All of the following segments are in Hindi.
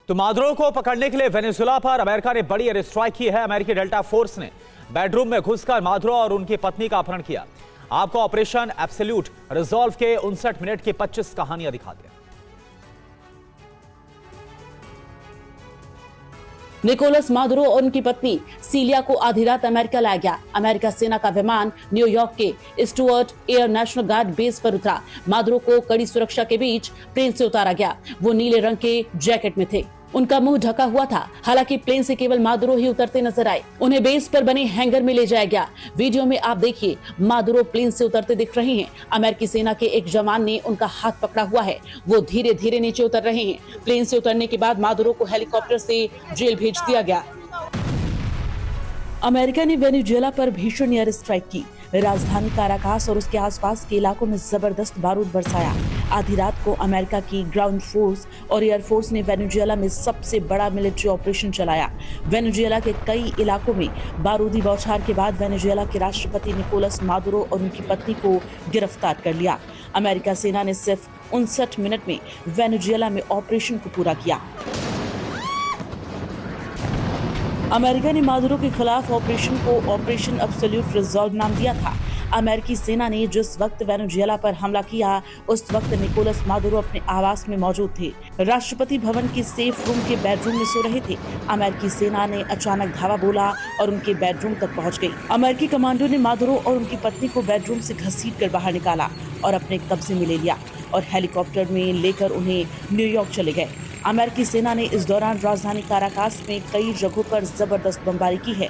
तो मादुरो को पकड़ने के लिए वेनेजुएला पर अमेरिका ने बड़ी एयर स्ट्राइक की है। अमेरिकी डेल्टा फोर्स ने बेडरूम में घुसकर मादुरो और उनकी पत्नी का अपहरण किया। आपको ऑपरेशन एब्सोल्यूट रिजॉल्व के 59 मिनट की 25 कहानियां दिखाते हैं। निकोलस मादुरो और उनकी पत्नी सीलिया को आधी रात अमेरिका लाया गया। अमेरिका सेना का विमान न्यूयॉर्क के Stuart air national guard base पर उतरा। मादुरो को कड़ी सुरक्षा के बीच प्लेन से उतारा गया। वो नीले रंग के जैकेट में थे, उनका मुंह ढका हुआ था। हालांकि प्लेन से केवल मादुरो ही उतरते नजर आए। उन्हें बेस पर बने हैंगर में ले जाया गया। वीडियो में आप देखिए, मादुरो प्लेन से उतरते दिख रहे हैं। अमेरिकी सेना के एक जवान ने उनका हाथ पकड़ा हुआ है। वो धीरे धीरे नीचे उतर रहे हैं। प्लेन से उतरने के बाद मादुरो को हेलीकॉप्टर से जेल भेज दिया गया। अमेरिका ने वेनेजुएला पर भीषण एयर स्ट्राइक की। राजधानी काराकास और उसके आसपास के इलाकों में जबरदस्त बारूद बरसाया। आधी रात को अमेरिका की ग्राउंड फोर्स और एयर फोर्स ने वेनेजुएला में सबसे बड़ा मिलिट्री ऑपरेशन चलाया। वेनेजुएला के कई इलाकों में बारूदी बौछार के बाद वेनेजुएला के राष्ट्रपति निकोलस मादुरो और उनकी पत्नी को गिरफ्तार कर लिया। अमेरिका सेना ने सिर्फ 59 मिनट में वेनेजुएला में ऑपरेशन को पूरा किया। अमेरिका ने मादुरो के खिलाफ ऑपरेशन को ऑपरेशन एब्सोल्यूट रिजॉल्व नाम दिया था। अमेरिकी सेना ने जिस वक्त वेनेजुएला पर हमला किया, उस वक्त निकोलस मादुरो अपने आवास में मौजूद थे। राष्ट्रपति भवन के सेफ रूम के बेडरूम में सो रहे थे। अमेरिकी सेना ने अचानक धावा बोला और उनके बेडरूम तक पहुंच गई। अमेरिकी कमांडो ने मादुरो और उनकी पत्नी को बेडरूम से घसीटकर बाहर निकाला और अपने कब्जे में ले लिया और हेलीकॉप्टर में लेकर उन्हें न्यूयॉर्क चले गए। अमेरिकी सेना ने इस दौरान राजधानी काराकास में कई जगहों पर जबरदस्त बमबारी की है।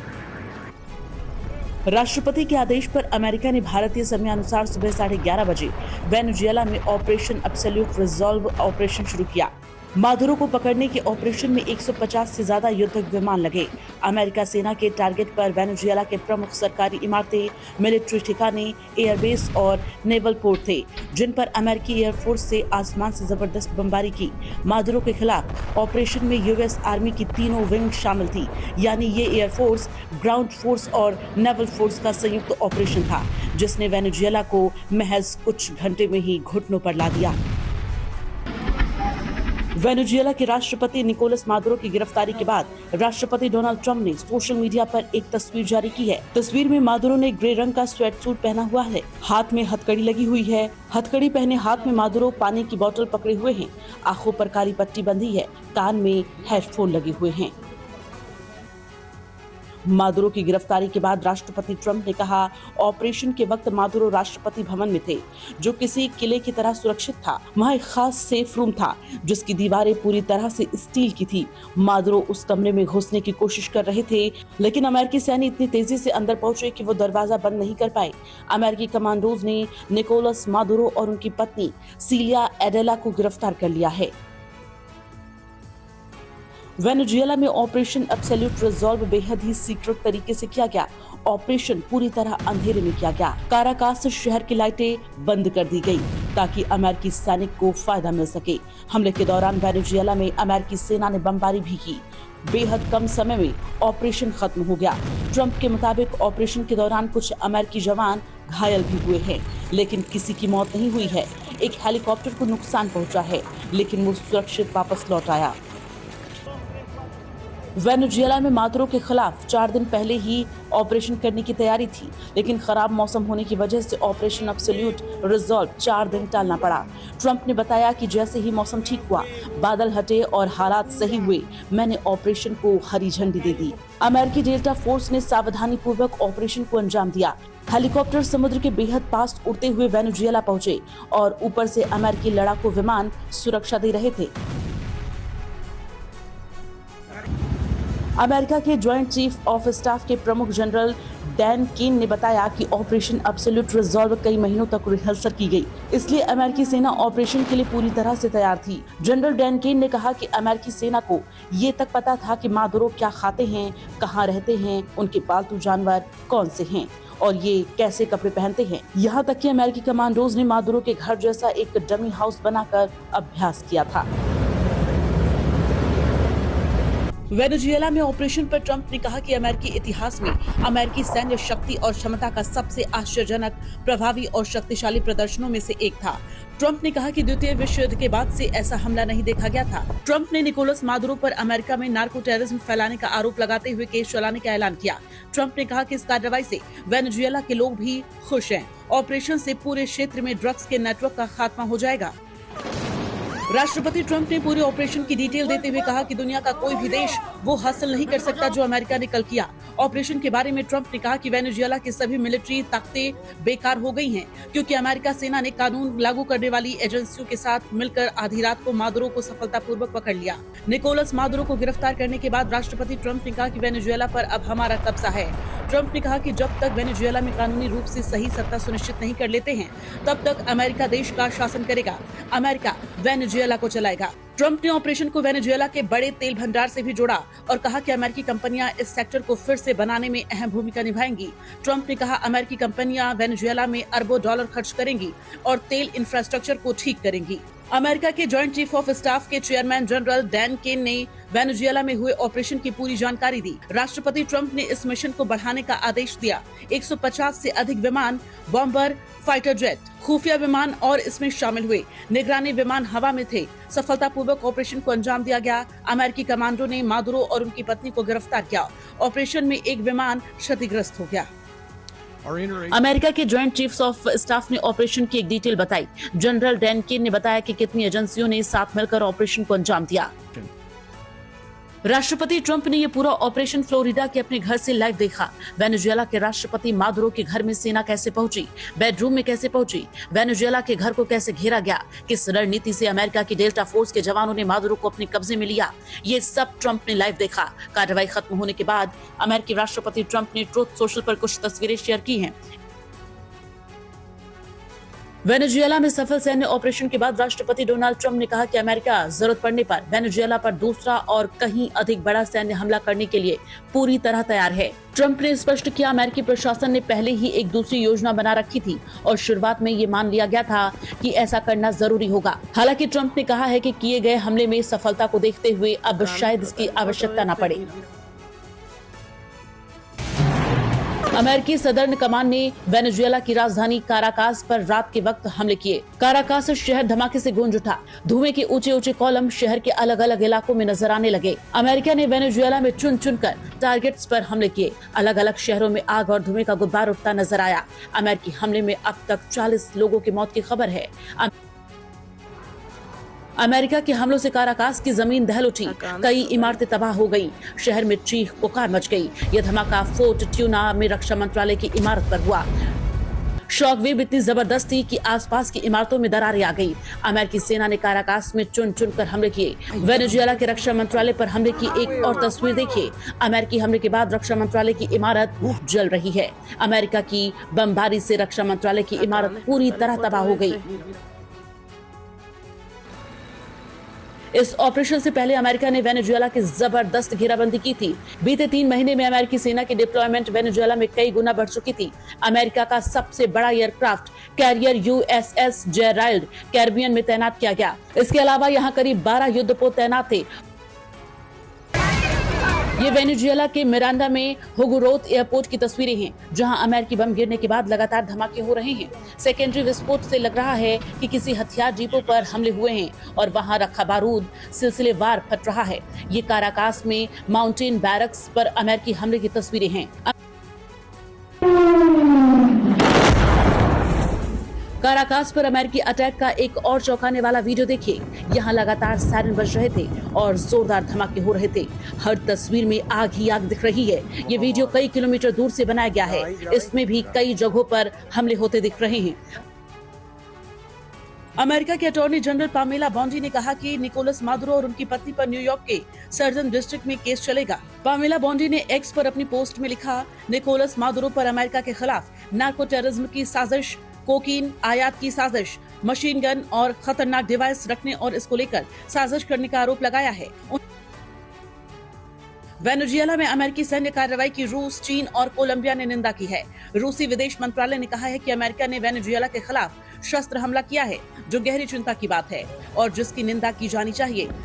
राष्ट्रपति के आदेश पर अमेरिका ने भारतीय समय अनुसार सुबह 11:30 बजे वेनेजुएला में ऑपरेशन एब्सोल्यूट रिजॉल्व ऑपरेशन शुरू किया। मादुरो को पकड़ने के ऑपरेशन में 150 से ज्यादा युद्धक विमान लगे। अमेरिका सेना के टारगेट पर वेनेजुएला के प्रमुख सरकारी इमारतें, मिलिट्री ठिकाने, एयरबेस और नेवल पोर्ट थे, जिन पर अमेरिकी एयरफोर्स से आसमान से जबरदस्त बमबारी की। मादुरो के खिलाफ ऑपरेशन में यूएस आर्मी की तीनों विंग शामिल थी, यानी ये एयरफोर्स, ग्राउंड फोर्स और नेवल फोर्स का संयुक्त ऑपरेशन था, जिसने वेनेजुएला को महज कुछ घंटे में ही घुटनों पर ला दिया। वेनेजुएला के राष्ट्रपति निकोलस मादुरो की गिरफ्तारी के बाद राष्ट्रपति डोनाल्ड ट्रंप ने सोशल मीडिया पर एक तस्वीर जारी की है। तस्वीर में मादुरो ने ग्रे रंग का स्वेट सूट पहना हुआ है, हाथ में हथकड़ी लगी हुई है। हथकड़ी पहने हाथ में मादुरो पानी की बोतल पकड़े हुए हैं। आंखों पर काली पट्टी बंधी है, कान में हेडफोन लगे हुए हैं। मादुरो की गिरफ्तारी के बाद राष्ट्रपति ट्रंप ने कहा, ऑपरेशन के वक्त मादुरो राष्ट्रपति भवन में थे, जो किसी किले की तरह सुरक्षित था। वहाँ एक खास सेफ रूम था, जिसकी दीवारें पूरी तरह से स्टील की थी। मादुरो उस कमरे में घुसने की कोशिश कर रहे थे, लेकिन अमेरिकी सैनिक इतनी तेजी से अंदर पहुंचे कि वो दरवाजा बंद नहीं कर पाए। अमेरिकी कमांडोज ने निकोलस मादुरो और उनकी पत्नी सीलिया एडेला को गिरफ्तार कर लिया है। वेनेजुएला में ऑपरेशन एब्सोल्यूट रिजॉल्व बेहद ही सीक्रेट तरीके से किया गया। ऑपरेशन पूरी तरह अंधेरे में किया गया। काराकास शहर की लाइटें बंद कर दी गई ताकि अमेरिकी सैनिक को फायदा मिल सके। हमले के दौरान वेनेजुएला में अमेरिकी सेना ने बमबारी भी की। बेहद कम समय में ऑपरेशन खत्म हो गया। ट्रंप के मुताबिक ऑपरेशन के दौरान कुछ अमेरिकी जवान घायल भी हुए हैं, लेकिन किसी की मौत नहीं हुई है। एक हेलीकॉप्टर को नुकसान पहुंचा है, लेकिन वो सुरक्षित वापस लौट आया। वेनेजुएला में मादुरो के खिलाफ 4 दिन पहले ही ऑपरेशन करने की तैयारी थी, लेकिन खराब मौसम होने की वजह से ऑपरेशन एब्सोल्यूट रिजॉल्व 4 दिन टालना पड़ा। ट्रंप ने बताया कि जैसे ही मौसम ठीक हुआ, बादल हटे और हालात सही हुए, मैंने ऑपरेशन को हरी झंडी दे दी। अमेरिकी डेल्टा फोर्स ने सावधानी पूर्वक ऑपरेशन को अंजाम दिया। हेलीकॉप्टर समुद्र के बेहद पास उड़ते हुए वेनेजुएला पहुंचे और ऊपर से अमेरिकी लड़ाकू विमान सुरक्षा दे रहे थे। अमेरिका के ज्वाइंट चीफ ऑफ स्टाफ के प्रमुख जनरल डैन केन ने बताया कि ऑपरेशन एब्सोल्यूट रिजॉल्व कई महीनों तक रिहर्सल की गई, इसलिए अमेरिकी सेना ऑपरेशन के लिए पूरी तरह से तैयार थी। जनरल डैन केन ने कहा कि अमेरिकी सेना को ये तक पता था कि मादुरो क्या खाते हैं, कहाँ रहते हैं, उनके पालतू जानवर कौन से हैं और ये कैसे कपड़े पहनते हैं। यहाँ तक कि अमेरिकी कमांडोज ने मादुरो के घर जैसा एक डमी हाउस बनाकर अभ्यास किया था। वेनेजुएला में ऑपरेशन पर ट्रंप ने कहा कि अमेरिकी इतिहास में अमेरिकी सैन्य शक्ति और क्षमता का सबसे आश्चर्यजनक, प्रभावी और शक्तिशाली प्रदर्शनों में से एक था। ट्रंप ने कहा कि द्वितीय विश्व युद्ध के बाद से ऐसा हमला नहीं देखा गया था। ट्रंप ने निकोलस मादुरो पर अमेरिका में नार्को टेररिज्म फैलाने का आरोप लगाते हुए केस चलाने का ऐलान किया। ट्रंप ने कहा कि इस कार्रवाई से वेनेजुएला के लोग भी खुश हैं। ऑपरेशन से पूरे क्षेत्र में ड्रग्स के नेटवर्क का खात्मा हो जाएगा। राष्ट्रपति ट्रंप ने पूरे ऑपरेशन की डिटेल देते हुए कहा कि दुनिया का कोई भी देश वो हासिल नहीं कर सकता जो अमेरिका ने कल किया। ऑपरेशन के बारे में ट्रंप ने कहा कि वेनेजुएला की सभी मिलिट्री ताकतें बेकार हो गई हैं, क्योंकि अमेरिका सेना ने कानून लागू करने वाली एजेंसियों के साथ मिलकर आधी रात को मादुरो को सफलतापूर्वक पकड़ लिया। निकोलस मादुरो को गिरफ्तार करने के बाद राष्ट्रपति ट्रंप ने कहा कि वेनेजुएला पर अब हमारा कब्जा है। ट्रंप ने कहा कि जब तक वेनेजुएला में कानूनी रूप से सही सत्ता सुनिश्चित नहीं कर लेते हैं, तब तक अमेरिका देश का शासन करेगा। अमेरिका वेनेजुएला को चलाएगा। ट्रंप ने ऑपरेशन को वेनेजुएला के बड़े तेल भंडार से भी जोड़ा और कहा कि अमेरिकी कंपनियां इस सेक्टर को फिर से बनाने में अहम भूमिका निभाएंगी। ट्रंप ने कहा अमेरिकी कंपनियां वेनेजुएला में अरबों डॉलर खर्च करेंगी और तेल इंफ्रास्ट्रक्चर को ठीक करेंगी। अमेरिका के जॉइंट चीफ ऑफ स्टाफ के चेयरमैन जनरल डैन केन ने वेनेजुएला में हुए ऑपरेशन की पूरी जानकारी दी। राष्ट्रपति ट्रंप ने इस मिशन को बढ़ाने का आदेश दिया। 150 से अधिक विमान, बॉम्बर, फाइटर जेट, खुफिया विमान और इसमें शामिल हुए। निगरानी विमान हवा में थे। सफलतापूर्वक ऑपरेशन को अंजाम दिया गया। अमेरिकी कमांडो ने मादुरो और उनकी पत्नी को गिरफ्तार किया। ऑपरेशन में एक विमान क्षतिग्रस्त हो गया। अमेरिका के जॉइंट चीफ्स ऑफ स्टाफ ने ऑपरेशन की एक डिटेल बताई। जनरल डैन केन ने बताया कि कितनी एजेंसियों ने साथ मिलकर ऑपरेशन को अंजाम दिया। राष्ट्रपति ट्रंप ने ये पूरा ऑपरेशन फ्लोरिडा के अपने घर से लाइव देखा। वेनेजुएला के राष्ट्रपति मादुरो के घर में सेना कैसे पहुंची, बेडरूम में कैसे पहुंची, वेनेजुएला के घर को कैसे घेरा गया, किस रणनीति से अमेरिका की डेल्टा फोर्स के जवानों ने मादुरो को अपने कब्जे में लिया, ये सब ट्रंप ने लाइव देखा। कार्रवाई खत्म होने के बाद अमेरिकी राष्ट्रपति ट्रंप ने ट्रूथ सोशल पर कुछ तस्वीरें शेयर की हैं। वेनेजुएला में सफल सैन्य ऑपरेशन के बाद राष्ट्रपति डोनाल्ड ट्रंप ने कहा कि अमेरिका जरूरत पड़ने पर वेनेजुएला पर दूसरा और कहीं अधिक बड़ा सैन्य हमला करने के लिए पूरी तरह तैयार है। ट्रंप ने स्पष्ट किया अमेरिकी प्रशासन ने पहले ही एक दूसरी योजना बना रखी थी और शुरुआत में ये मान लिया गया था कि ऐसा करना जरूरी होगा। हालांकि ट्रंप ने कहा है कि किए गए हमले में सफलता को देखते हुए अब शायद इसकी आवश्यकता न पड़े। अमेरिकी सदर्न कमान ने वेनेजुएला की राजधानी काराकास पर रात के वक्त हमले किए। काराकास शहर धमाके से गूंज उठा। धुएं के ऊंचे ऊंचे कॉलम शहर के अलग अलग इलाकों में नजर आने लगे। अमेरिका ने वेनेजुएला में चुन चुनकर टारगेट्स पर हमले किए। अलग अलग शहरों में आग और धुएं का गुब्बार उठता नजर आया। अमेरिकी हमले में अब तक 40 लोगों की मौत की खबर है। अमेरिका के हमलों से काराकास की जमीन दहल उठी। कई इमारतें तबाह हो गईं। शहर में चीख पुकार मच गई। यह धमाका फोर्ट ट्यूना में रक्षा मंत्रालय की इमारत पर हुआ। शॉकवेव इतनी जबरदस्त थी कि आसपास की इमारतों में दरारें आ गई। अमेरिकी सेना ने काराकास में चुन चुन कर हमले किए। वेनेजुएला के रक्षा मंत्रालय पर हमले की एक और तस्वीर देखिए। अमेरिकी हमले के बाद रक्षा मंत्रालय की इमारत जल रही है। अमेरिका की बमबारी से रक्षा मंत्रालय की इमारत पूरी तरह तबाह हो गई। इस ऑपरेशन से पहले अमेरिका ने वेनेजुएला की जबरदस्त घेराबंदी की थी। बीते 3 महीने में अमेरिकी सेना की डिप्लॉयमेंट वेनेजुएला में कई गुना बढ़ चुकी थी। अमेरिका का सबसे बड़ा aircraft carrier USS Gerald Caribbean में तैनात किया गया। इसके अलावा यहाँ करीब 12 युद्धपोत तैनात थे। ये वेनेजुएला के मिरांडा में हुगुरोथ एयरपोर्ट की तस्वीरें हैं, जहां अमेरिकी बम गिरने के बाद लगातार धमाके हो रहे हैं। सेकेंडरी विस्फोट से लग रहा है कि किसी हथियार डिपो पर हमले हुए हैं और वहां रखा बारूद सिलसिलेवार फट रहा है। ये काराकास में माउंटेन बैरक्स पर अमेरिकी हमले की तस्वीरें हैं। काराकास पर अमेरिकी अटैक का एक और चौंकाने वाला वीडियो देखिए। यहाँ लगातार सायरन बज रहे थे और जोरदार धमाके हो रहे थे। हर तस्वीर में आग ही आग दिख रही है। ये वीडियो कई किलोमीटर दूर से बनाया गया है। इसमें भी कई जगहों पर हमले होते दिख रहे हैं। अमेरिका के अटॉर्नी जनरल पामेला बॉन्डी ने कहा कि निकोलस मादुरो और उनकी पत्नी पर न्यूयॉर्क के सर्जन डिस्ट्रिक्ट में केस चलेगा। पामेला बॉन्डी ने एक्स पर अपनी पोस्ट में लिखा, निकोलस मादुरो पर अमेरिका के खिलाफ नार्को टेररिज्म की साजिश, कोकीन आयात की साजिश, मशीन गन और खतरनाक डिवाइस रखने और इसको लेकर साजिश करने का आरोप लगाया है। वेनेजुएला में अमेरिकी सैन्य कार्रवाई की रूस, चीन और कोलंबिया ने निंदा की है। रूसी विदेश मंत्रालय ने कहा है कि अमेरिका ने वेनेजुएला के खिलाफ शस्त्र हमला किया है, जो गहरी चिंता की बात है और जिसकी निंदा की जानी चाहिए।